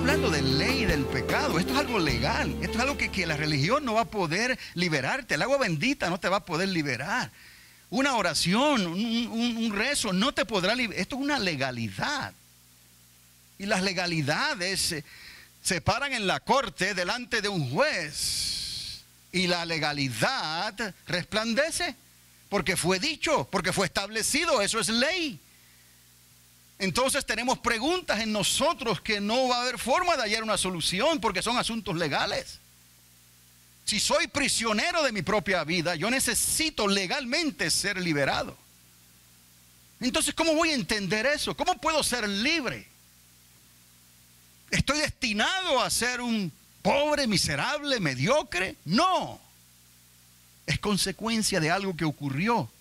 hablando de ley del pecado. Esto es algo legal. Esto es algo que la religión no va a poder liberarte. El agua bendita no te va a poder liberar. Una oración, un rezo no te podrá liberar. Esto es una legalidad. Y las legalidades se paran en la corte delante de un juez. Y la legalidad resplandece porque fue dicho, porque fue establecido. Eso es ley. Entonces tenemos preguntas en nosotros que no va a haber forma de hallar una solución porque son asuntos legales. Si soy prisionero de mi propia vida, yo necesito legalmente ser liberado. Entonces, ¿cómo voy a entender eso? ¿Cómo puedo ser libre? ¿Estoy destinado a ser un pobre, miserable, mediocre? No. Es consecuencia de algo que ocurrió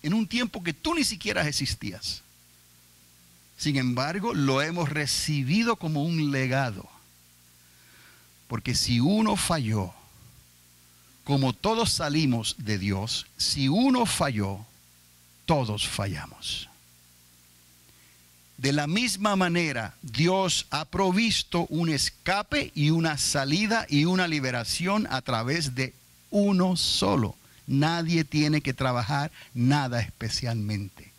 en un tiempo que tú ni siquiera existías. Sin embargo, lo hemos recibido como un legado. Porque si uno falló, como todos salimos de Dios, si uno falló, todos fallamos. De la misma manera, Dios ha provisto un escape y una salida y una liberación a través de uno solo. Nadie tiene que trabajar nada especialmente.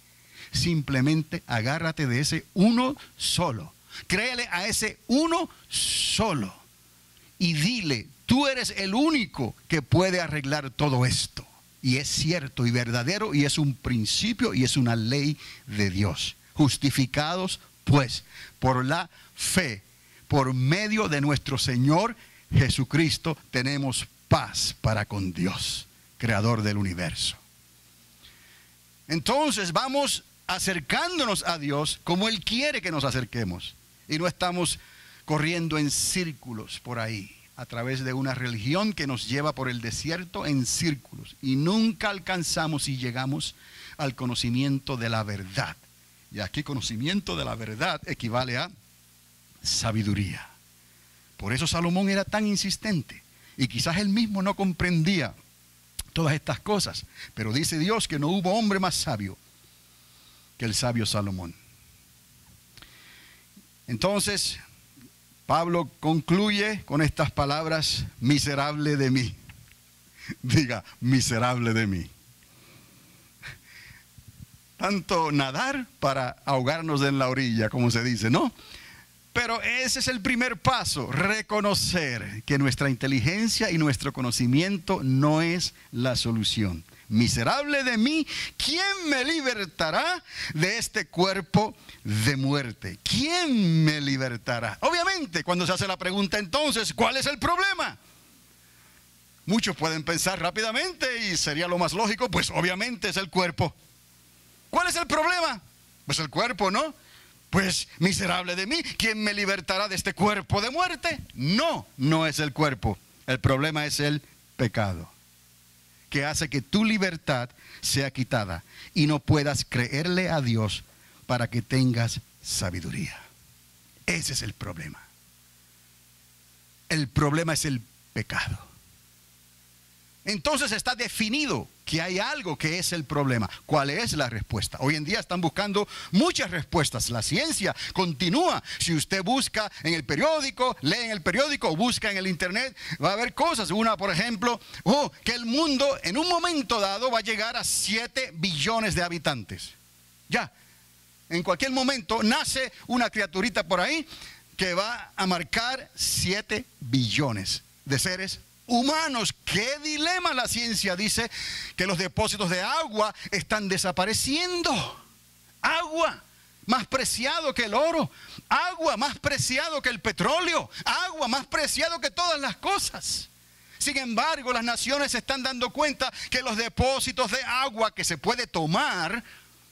Simplemente agárrate de ese uno solo. Créele a ese uno solo. Y dile, tú eres el único que puede arreglar todo esto. Y es cierto y verdadero y es un principio y es una ley de Dios. Justificados pues por la fe, por medio de nuestro Señor Jesucristo, tenemos paz para con Dios, creador del universo. Entonces vamos acercándonos a Dios como Él quiere que nos acerquemos. Y no estamos corriendo en círculos por ahí, a través de una religión que nos lleva por el desierto en círculos. Y nunca alcanzamos y llegamos al conocimiento de la verdad. Y aquí conocimiento de la verdad equivale a sabiduría. Por eso Salomón era tan insistente. Y quizás él mismo no comprendía todas estas cosas. Pero dice Dios que no hubo hombre más sabio que el sabio Salomón. Entonces, Pablo concluye con estas palabras: miserable de mí. Diga, miserable de mí. Tanto nadar para ahogarnos en la orilla, como se dice, ¿no? Pero ese es el primer paso, reconocer que nuestra inteligencia y nuestro conocimiento no es la solución. Miserable de mí, ¿quién me libertará de este cuerpo de muerte? ¿Quién me libertará? Obviamente, cuando se hace la pregunta entonces, ¿cuál es el problema? Muchos pueden pensar rápidamente y sería lo más lógico, pues obviamente es el cuerpo. ¿Cuál es el problema? Pues el cuerpo, ¿no? Pues miserable de mí, ¿quién me libertará de este cuerpo de muerte? No, no es el cuerpo. El problema es el pecado, que hace que tu libertad sea quitada y no puedas creerle a Dios para que tengas sabiduría. Ese es el problema. El problema es el pecado. Entonces está definido que hay algo que es el problema. ¿Cuál es la respuesta? Hoy en día están buscando muchas respuestas. La ciencia continúa. Si usted busca en el periódico, lee en el periódico o busca en el internet, va a haber cosas. Una, por ejemplo, que el mundo en un momento dado va a llegar a 7 billones de habitantes. Ya, en cualquier momento nace una criaturita por ahí que va a marcar 7 billones de seres humanos. ¿Qué dilema? La ciencia dice que los depósitos de agua están desapareciendo. Agua más preciado que el oro, agua más preciado que el petróleo, agua más preciado que todas las cosas. Sin embargo, las naciones se están dando cuenta que los depósitos de agua que se puede tomar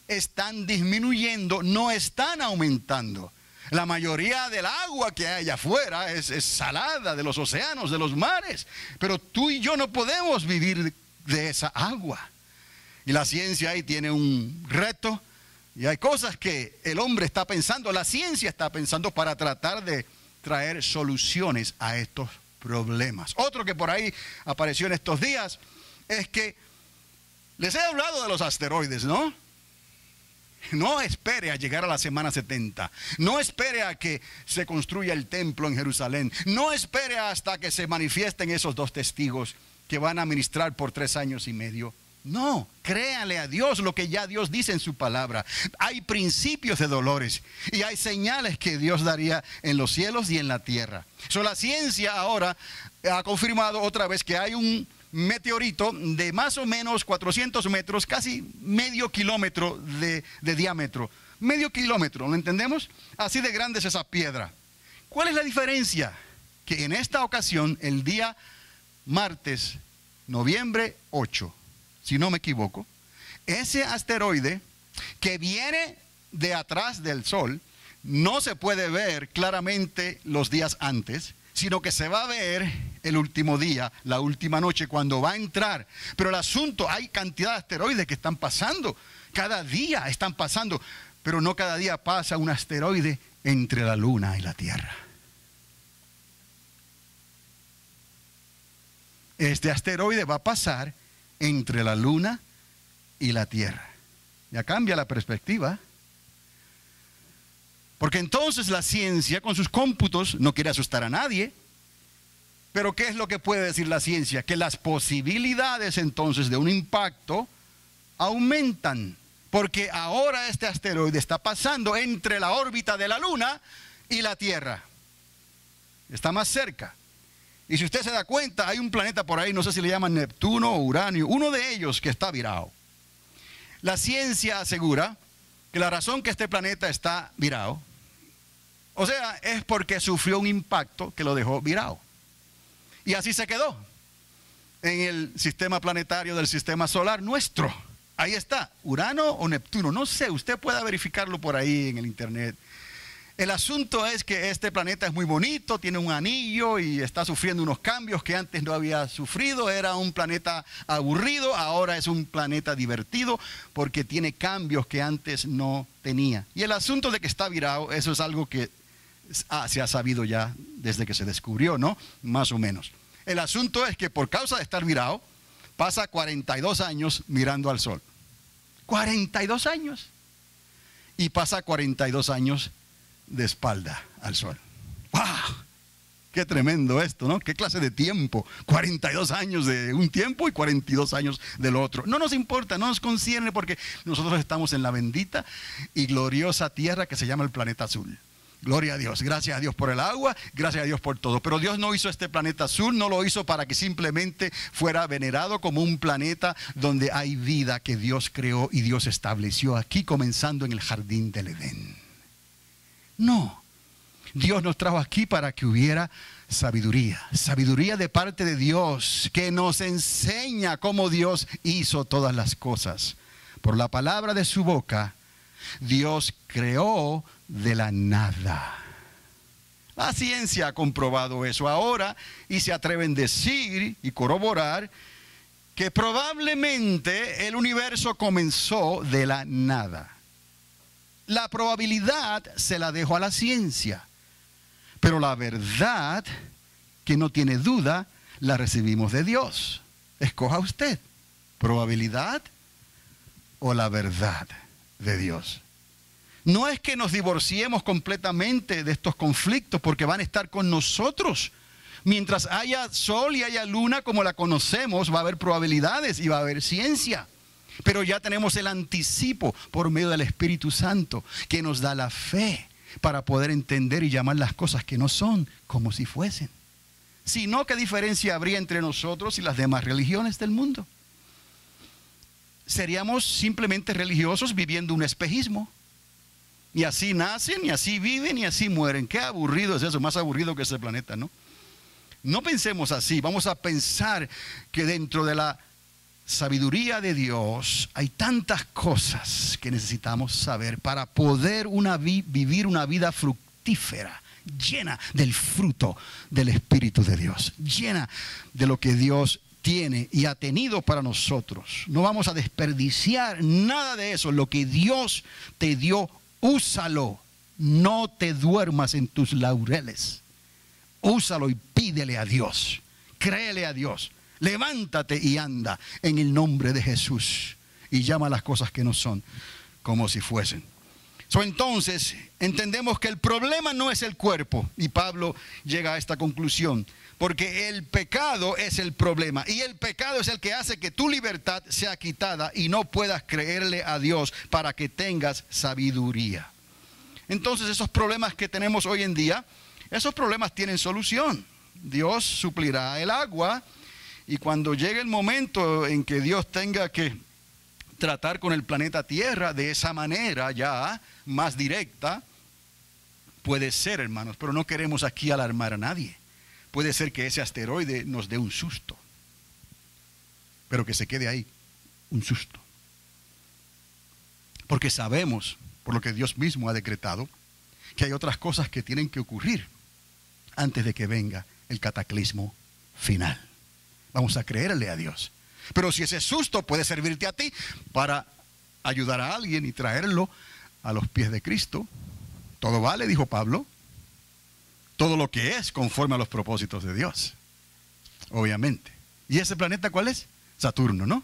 están disminuyendo, no están aumentando. La mayoría del agua que hay allá afuera es salada, de los océanos, de los mares. Pero tú y yo no podemos vivir de esa agua. Y la ciencia ahí tiene un reto. Y hay cosas que el hombre está pensando, la ciencia está pensando para tratar de traer soluciones a estos problemas. Otro que por ahí apareció en estos días es que les he hablado de los asteroides, ¿no? No espere a llegar a la semana 70. No espere a que se construya el templo en Jerusalén. No espere hasta que se manifiesten esos 2 testigos que van a ministrar por 3 años y medio. No, créale a Dios lo que ya Dios dice en su palabra. Hay principios de dolores y hay señales que Dios daría en los cielos y en la tierra. La ciencia ahora ha confirmado otra vez que hay un meteorito de más o menos 400 metros, casi medio kilómetro de diámetro. Medio kilómetro, ¿lo entendemos? Así de grande es esa piedra. ¿Cuál es la diferencia? Que en esta ocasión, el día martes, noviembre 8, si no me equivoco, ese asteroide que viene de atrás del Sol, no se puede ver claramente los días antes, sino que se va a ver el último día, la última noche, cuando va a entrar. Pero el asunto, hay cantidad de asteroides que están pasando, cada día están pasando, pero no cada día pasa un asteroide entre la Luna y la Tierra. Este asteroide va a pasar entre la Luna y la Tierra. Ya cambia la perspectiva. Porque entonces la ciencia con sus cómputos no quiere asustar a nadie. Pero ¿qué es lo que puede decir la ciencia? Que las posibilidades entonces de un impacto aumentan. Porque ahora este asteroide está pasando entre la órbita de la Luna y la Tierra. Está más cerca. Y si usted se da cuenta, hay un planeta por ahí, no sé si le llaman Neptuno o Uranio, uno de ellos que está virado. La ciencia asegura que la razón que este planeta está virado, o sea, es porque sufrió un impacto que lo dejó virado. Y así se quedó en el sistema planetario del sistema solar nuestro. Ahí está, Urano o Neptuno, no sé, usted puede verificarlo por ahí en el internet. El asunto es que este planeta es muy bonito, tiene un anillo y está sufriendo unos cambios que antes no había sufrido. Era un planeta aburrido, ahora es un planeta divertido porque tiene cambios que antes no tenía. Y el asunto de que está virado, eso es algo que se ha sabido ya desde que se descubrió, ¿no? Más o menos. El asunto es que por causa de estar virado, pasa 42 años mirando al sol. 42 años. Y pasa 42 años de espalda al sol. ¡Wow! Qué tremendo esto, ¿no? Qué clase de tiempo. 42 años de un tiempo y 42 años del otro. No nos importa, no nos concierne porque nosotros estamos en la bendita y gloriosa tierra que se llama el planeta azul. Gloria a Dios, gracias a Dios por el agua, gracias a Dios por todo. Pero Dios no hizo este planeta azul, no lo hizo para que simplemente fuera venerado como un planeta donde hay vida que Dios creó y Dios estableció aquí, comenzando en el jardín del Edén. No, Dios nos trajo aquí para que hubiera sabiduría. Sabiduría de parte de Dios que nos enseña cómo Dios hizo todas las cosas. Por la palabra de su boca, Dios creó de la nada. La ciencia ha comprobado eso ahora y se atreven a decir y corroborar que probablemente el universo comenzó de la nada. La probabilidad se la dejo a la ciencia, pero la verdad, que no tiene duda, la recibimos de Dios. Escoja usted, probabilidad o la verdad de Dios. No es que nos divorciemos completamente de estos conflictos, porque van a estar con nosotros. Mientras haya sol y haya luna como la conocemos, va a haber probabilidades y va a haber ciencia. Pero ya tenemos el anticipo por medio del Espíritu Santo que nos da la fe para poder entender y llamar las cosas que no son como si fuesen. Si no, ¿qué diferencia habría entre nosotros y las demás religiones del mundo? Seríamos simplemente religiosos viviendo un espejismo. Y así nacen, y así viven, y así mueren. Qué aburrido es eso, más aburrido que ese planeta, ¿no? No pensemos así, vamos a pensar que dentro de la sabiduría de Dios hay tantas cosas que necesitamos saber para poder vivir una vida fructífera, llena del fruto del Espíritu de Dios, llena de lo que Dios tiene y ha tenido para nosotros. No vamos a desperdiciar nada de eso. Lo que Dios te dio, úsalo. No te duermas en tus laureles. Úsalo y pídele a Dios. Créele a Dios. Levántate y anda en el nombre de Jesús y llama las cosas que no son como si fuesen. Entonces, entendemos que el problema no es el cuerpo, y Pablo llega a esta conclusión, porque el pecado es el problema, y el pecado es el que hace que tu libertad sea quitada y no puedas creerle a Dios para que tengas sabiduría. Entonces, esos problemas que tenemos hoy en día, esos problemas tienen solución. Dios suplirá el agua, y cuando llegue el momento en que Dios tenga que tratar con el planeta Tierra de esa manera ya más directa, puede ser, hermanos, pero no queremos aquí alarmar a nadie. Puede ser que ese asteroide nos dé un susto, pero que se quede ahí, un susto. Porque sabemos, por lo que Dios mismo ha decretado, que hay otras cosas que tienen que ocurrir antes de que venga el cataclismo final. Vamos a creerle a Dios. Pero si ese susto puede servirte a ti para ayudar a alguien y traerlo a los pies de Cristo, todo vale, dijo Pablo. Todo lo que es conforme a los propósitos de Dios, obviamente. ¿Y ese planeta cuál es? Saturno, ¿no?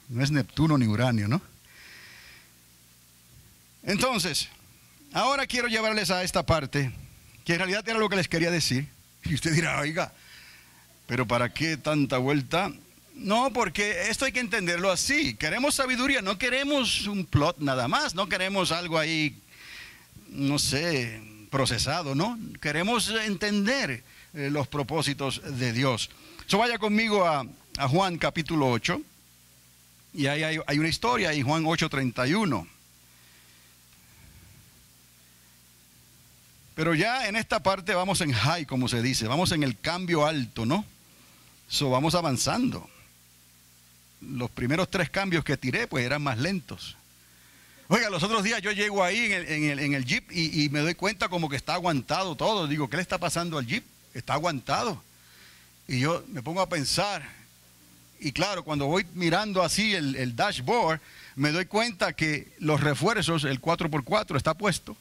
No es Neptuno ni Uranio, ¿no? Entonces, ahora quiero llevarles a esta parte, que en realidad era lo que les quería decir. Y usted dirá, oiga, ¿pero para qué tanta vuelta? No, porque esto hay que entenderlo así. Queremos sabiduría, no queremos un plot nada más, no queremos algo ahí, no sé, procesado, ¿no? Queremos entender los propósitos de Dios. Vaya conmigo a Juan capítulo 8, y ahí hay una historia, y Juan 8:31. Pero ya en esta parte vamos en high, como se dice, vamos en el cambio alto, ¿no? Vamos avanzando. Los primeros 3 cambios que tiré, pues eran más lentos. Oiga, los otros días yo llego ahí en el Jeep y me doy cuenta como que está aguantado todo. Digo, ¿qué le está pasando al Jeep? Está aguantado. Y yo me pongo a pensar. Y claro, cuando voy mirando así el dashboard, me doy cuenta que los refuerzos, el 4x4 está puesto.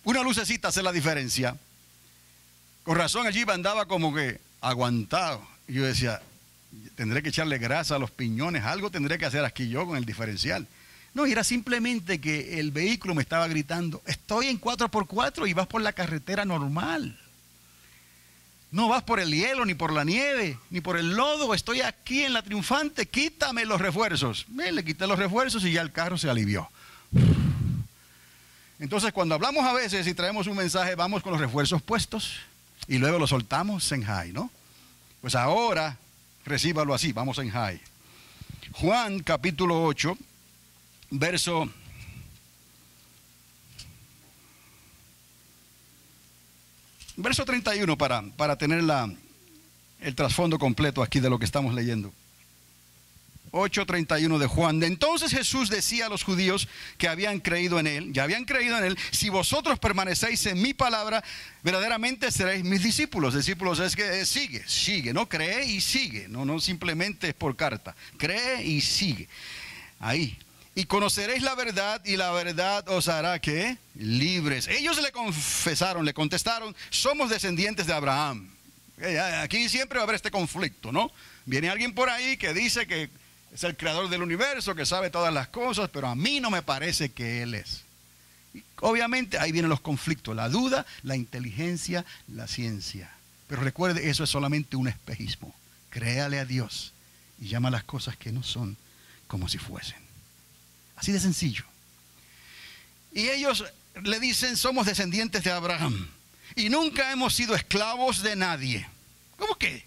Una lucecita hace la diferencia. Con razón el Jeep andaba como que aguantado. Y yo decía, tendré que echarle grasa a los piñones, algo tendré que hacer aquí yo con el diferencial. No, era simplemente que el vehículo me estaba gritando, estoy en 4x4 y vas por la carretera normal. No vas por el hielo, ni por la nieve, ni por el lodo, estoy aquí en la Triunfante, quítame los refuerzos. Le quité los refuerzos y ya el carro se alivió. Entonces, cuando hablamos a veces y traemos un mensaje, vamos con los refuerzos puestos y luego lo soltamos en high, ¿no? Pues ahora, recíbalo así, vamos en high. Juan capítulo 8, verso 31 para tener el trasfondo completo aquí de lo que estamos leyendo. 8:31 de Juan. Entonces Jesús decía a los judíos que habían creído en él, ya habían creído en él, si vosotros permanecéis en mi palabra, verdaderamente seréis mis discípulos. Discípulos es que sigue, no cree y sigue, no simplemente es por carta, cree y sigue. Ahí. Y conoceréis la verdad y la verdad os hará ¿qué? Libres. Ellos le confesaron, le contestaron, somos descendientes de Abraham. Aquí siempre va a haber este conflicto, ¿no? Viene alguien por ahí que dice que es el creador del universo, que sabe todas las cosas, pero a mí no me parece que él es. Y obviamente ahí vienen los conflictos, la duda, la inteligencia, la ciencia. Pero recuerde, eso es solamente un espejismo. Créale a Dios y llama las cosas que no son como si fuesen. Así de sencillo. Y ellos le dicen, somos descendientes de Abraham y nunca hemos sido esclavos de nadie. ¿Cómo que?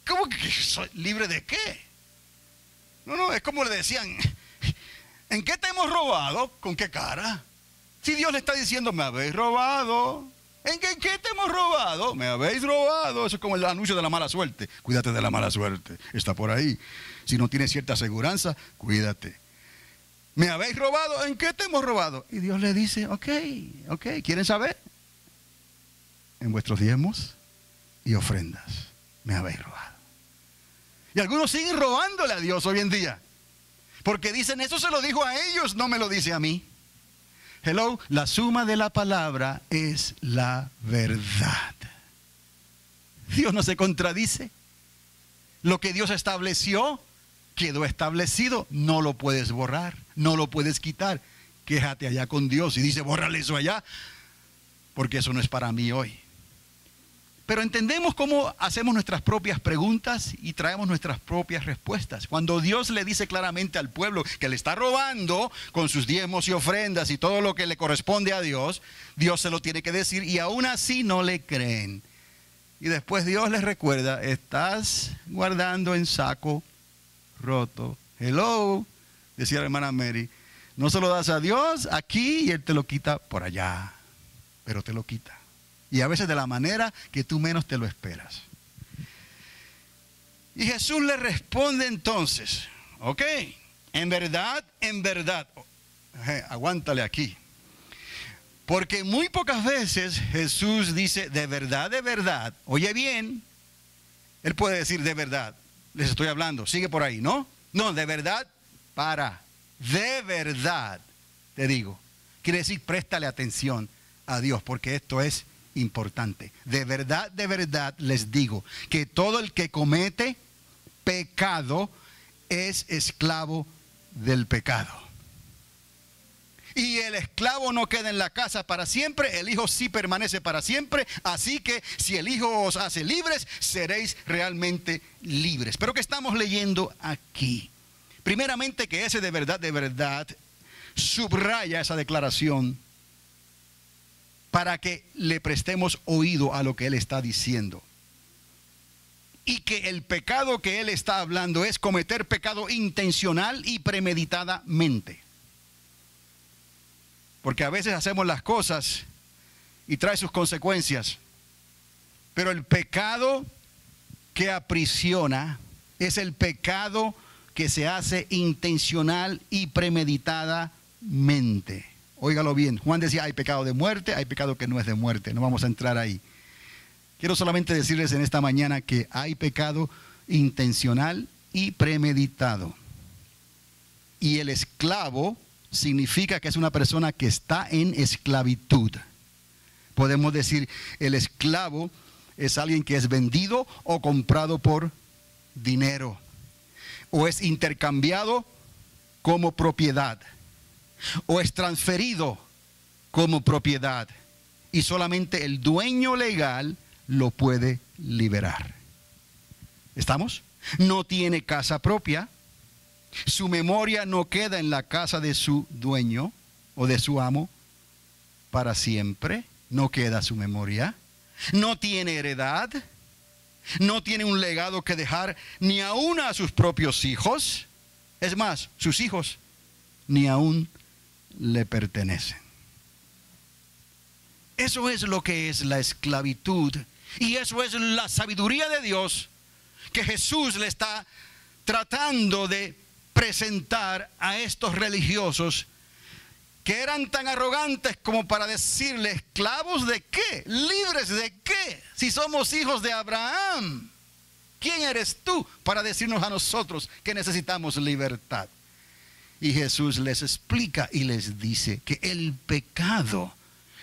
¿Cómo que soy libre de qué? No, es como le decían, ¿en qué te hemos robado? ¿Con qué cara? Si Dios le está diciendo, me habéis robado. ¿En qué te hemos robado? Me habéis robado. Eso es como el anuncio de la mala suerte. Cuídate de la mala suerte. Está por ahí. Si no tienes cierta aseguranza, cuídate. ¿Me habéis robado? ¿En qué te hemos robado? Y Dios le dice, ok, ¿quieren saber? En vuestros diezmos y ofrendas me habéis robado. Y algunos siguen robándole a Dios hoy en día. Porque dicen, eso se lo dijo a ellos, no me lo dice a mí. Hello, la suma de la palabra es la verdad. Dios no se contradice. Lo que Dios estableció, quedó establecido, no lo puedes borrar, no lo puedes quitar. Quéjate allá con Dios y dice, bórrale eso allá, porque eso no es para mí hoy. Pero entendemos cómo hacemos nuestras propias preguntas y traemos nuestras propias respuestas. Cuando Dios le dice claramente al pueblo que le está robando con sus diezmos y ofrendas y todo lo que le corresponde a Dios, Dios se lo tiene que decir y aún así no le creen. Y después Dios les recuerda, estás guardando en saco roto. Hello, decía la hermana Mary, no se lo das a Dios aquí y Él te lo quita por allá, pero te lo quita. Y a veces de la manera que tú menos te lo esperas. Y Jesús le responde entonces, ok, en verdad, aguántale aquí. Porque muy pocas veces Jesús dice de verdad, oye bien, Él puede decir de verdad, les estoy hablando, sigue por ahí, ¿no? No, de verdad, de verdad, te digo. Quiere decir, préstale atención a Dios, porque esto es importante. De verdad les digo que todo el que comete pecado es esclavo del pecado. Y el esclavo no queda en la casa para siempre, el Hijo sí permanece para siempre. Así que si el Hijo os hace libres, seréis realmente libres. Pero ¿qué estamos leyendo aquí? Primeramente que ese de verdad subraya esa declaración para que le prestemos oído a lo que Él está diciendo. Y que el pecado que Él está hablando es cometer pecado intencional y premeditadamente. Porque a veces hacemos las cosas y trae sus consecuencias. Pero el pecado que aprisiona es el pecado que se hace intencional y premeditadamente. Óigalo bien, Juan decía, hay pecado de muerte, hay pecado que no es de muerte, no vamos a entrar ahí. Quiero solamente decirles en esta mañana que hay pecado intencional y premeditado. Y el esclavo significa que es una persona que está en esclavitud. Podemos decir, el esclavo es alguien que es vendido o comprado por dinero, o es intercambiado como propiedad, o es transferido como propiedad, y solamente el dueño legal lo puede liberar. ¿Estamos? No tiene casa propia, su memoria no queda en la casa de su dueño o de su amo para siempre, no queda su memoria, no tiene heredad, no tiene un legado que dejar ni aún a sus propios hijos. Es más, sus hijos ni aún le pertenecen. Eso es lo que es la esclavitud, y eso es la sabiduría de Dios que Jesús le está tratando de presentar a estos religiosos que eran tan arrogantes como para decirle, ¿esclavos de qué? ¿Libres de qué? Si somos hijos de Abraham, ¿quién eres tú para decirnos a nosotros que necesitamos libertad? Y Jesús les explica y les dice que el pecado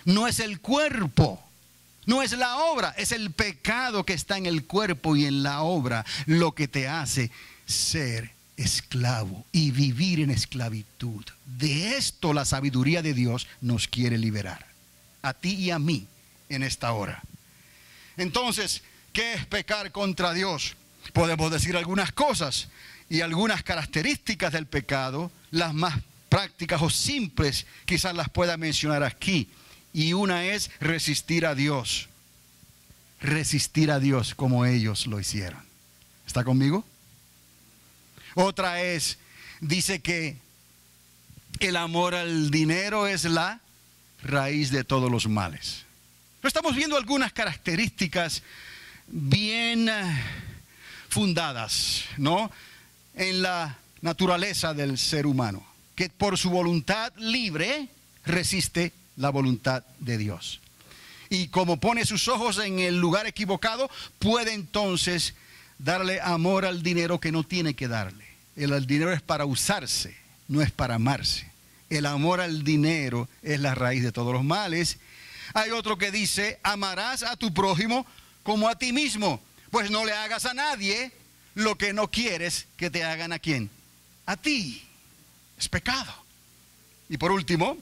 no es el cuerpo, no es la obra, es el pecado que está en el cuerpo y en la obra lo que te hace ser esclavo y vivir en esclavitud. De esto la sabiduría de Dios nos quiere liberar, a ti y a mí en esta hora. Entonces, ¿qué es pecar contra Dios? Podemos decir algunas cosas y algunas características del pecado, las más prácticas o simples, quizás las pueda mencionar aquí. Y una es resistir a Dios como ellos lo hicieron. ¿Está conmigo? Otra es, dice que el amor al dinero es la raíz de todos los males. Pero estamos viendo algunas características bien fundadas, ¿no?, en la naturaleza del ser humano, que por su voluntad libre resiste la voluntad de Dios. Y como pone sus ojos en el lugar equivocado, puede entonces darle amor al dinero que no tiene que darle. El dinero es para usarse, no es para amarse. El amor al dinero es la raíz de todos los males. Hay otro que dice, amarás a tu prójimo como a ti mismo. Pues no le hagas a nadie lo que no quieres que te hagan. ¿A quién? A ti. Es pecado. Y por último,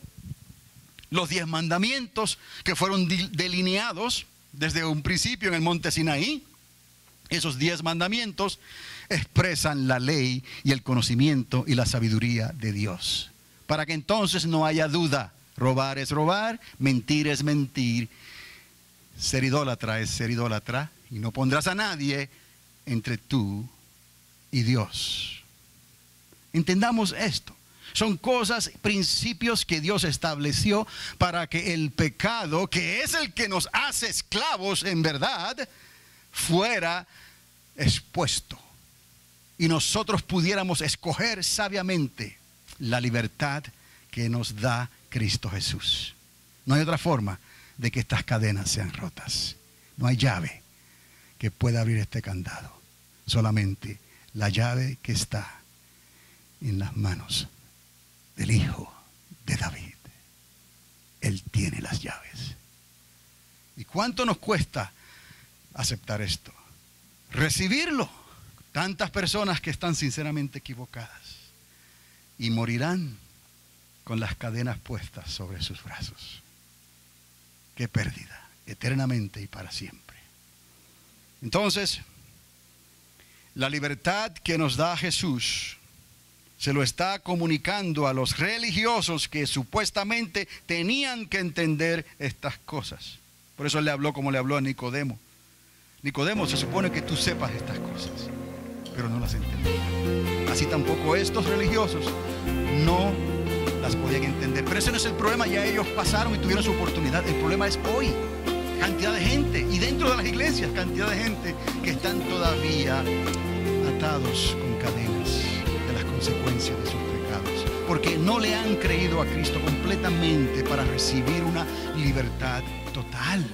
los 10 mandamientos que fueron delineados desde un principio en el monte Sinaí. Esos 10 mandamientos expresan la ley y el conocimiento y la sabiduría de Dios. Para que entonces no haya duda. Robar es robar, mentir es mentir, ser idólatra es ser idólatra, y no pondrás a nadie entre tú y Dios. Entendamos esto. Son cosas, principios que Dios estableció para que el pecado, que es el que nos hace esclavos en verdad, fuera expuesto. Y nosotros pudiéramos escoger sabiamente la libertad que nos da Cristo Jesús. No hay otra forma de que estas cadenas sean rotas. No hay llave que pueda abrir este candado. Solamente la llave que está en las manos del Hijo de David. Él tiene las llaves. ¿Y cuánto nos cuesta aceptar esto? Recibirlo. Tantas personas que están sinceramente equivocadas y morirán con las cadenas puestas sobre sus brazos. Qué pérdida, eternamente y para siempre. Entonces, la libertad que nos da Jesús se lo está comunicando a los religiosos que supuestamente tenían que entender estas cosas. Por eso le habló como le habló a Nicodemo. Nicodemo, se supone que tú sepas estas cosas, pero no las entendías. Así tampoco estos religiosos no las podían entender. Pero ese no es el problema, ya ellos pasaron y tuvieron su oportunidad. El problema es hoy. Cantidad de gente, y dentro de las iglesias, cantidad de gente que están todavía atados con cadenas de las consecuencias de sus pecados, porque no le han creído a Cristo completamente para recibir una libertad total.